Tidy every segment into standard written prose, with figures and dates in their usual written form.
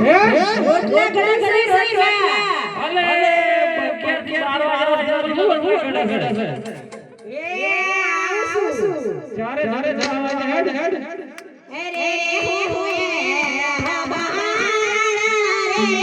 હે રોટલા ઘરે ઘરે રોટલા અલે બકેથી મારો આરો રોટલા ઘડે છે એ આવું છું ચારે ચારે જવા હેડ હેડ અરે હોએ બાળા રે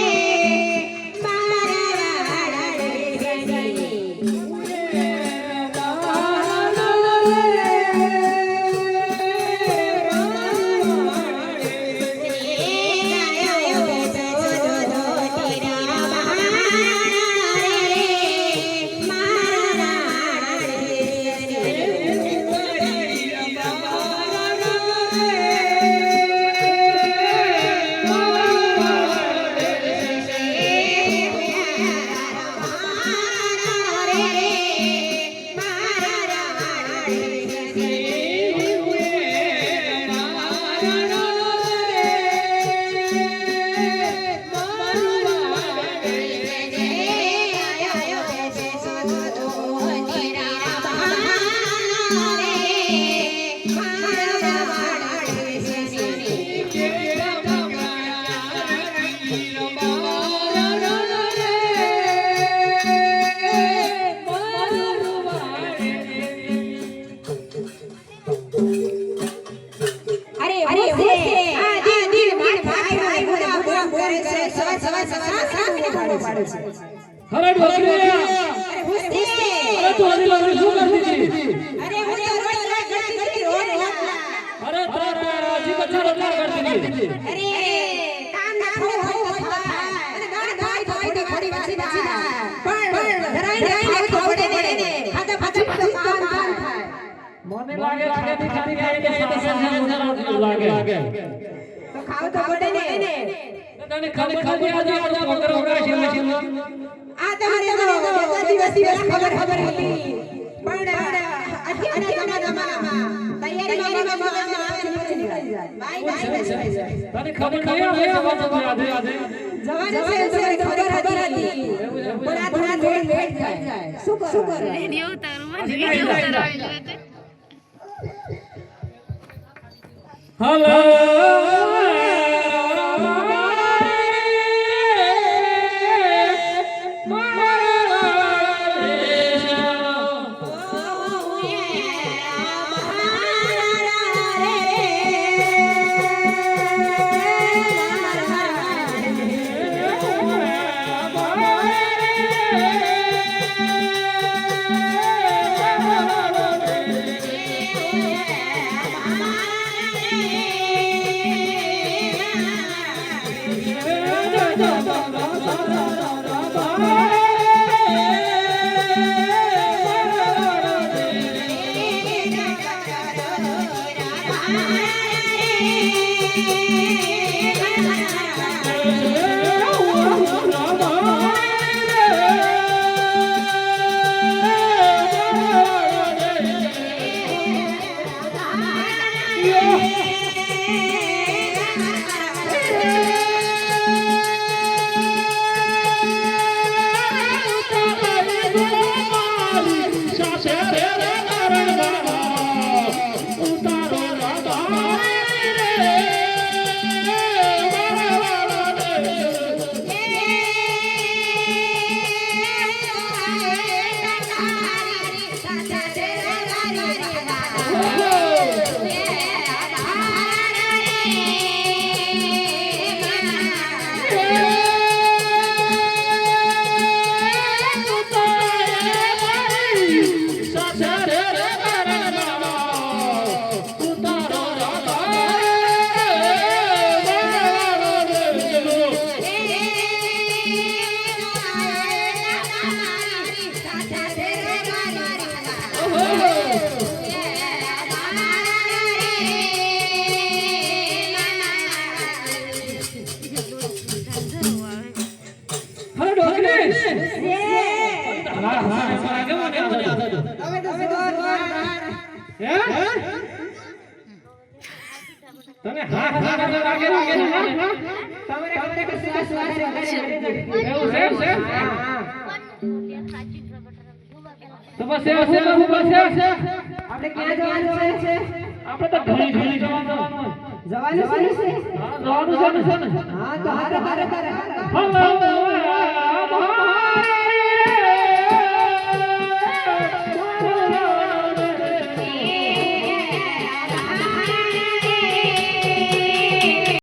અરે ડોકરિયા અરે હુસ્તી અરે તો આની લાગે શું કરતી હતી અરે હું તો રોટલા કરતી રોટલા અરે તારા જી બચ્ચા રોટલા કરતી હતી અરે કામ ના હોય અને દાળ ભાઈ તો થોડી વાસી પણ ધરાઈને તો પડે ને ખાતા ખાતા કામ થાય મને લાગે ખાતી ખાતી ખાઈ તો સંસાર રોટલા લાગે તો ખાવ તો પડે ને તને ખાલી ખાલી આજે છોકરો વગર છે આ તમારે તો દિવસ ખબર હતી પણ અત્યારના જમાનામાં તૈયારીમાં આવે ને પછી નીકળી જાય બાય તને ખબર નહીં આવે આજે જવાને છે ખબર હતી પણ આ થોડા લેટ થાય શું કરો વિડિયો ઉતારવા હેલો તને હા હા લાગે લાગે તમારે ખબર કે શ્વાસ શ્વાસ એવું છે તો બસ એવું છે આપણે ક્યાં જવાનું છે આપણે તો ઘણી ઘણી જવાનું જવાનું છે હા જવાનું છે ને હા તો હારે હારે હારે હલો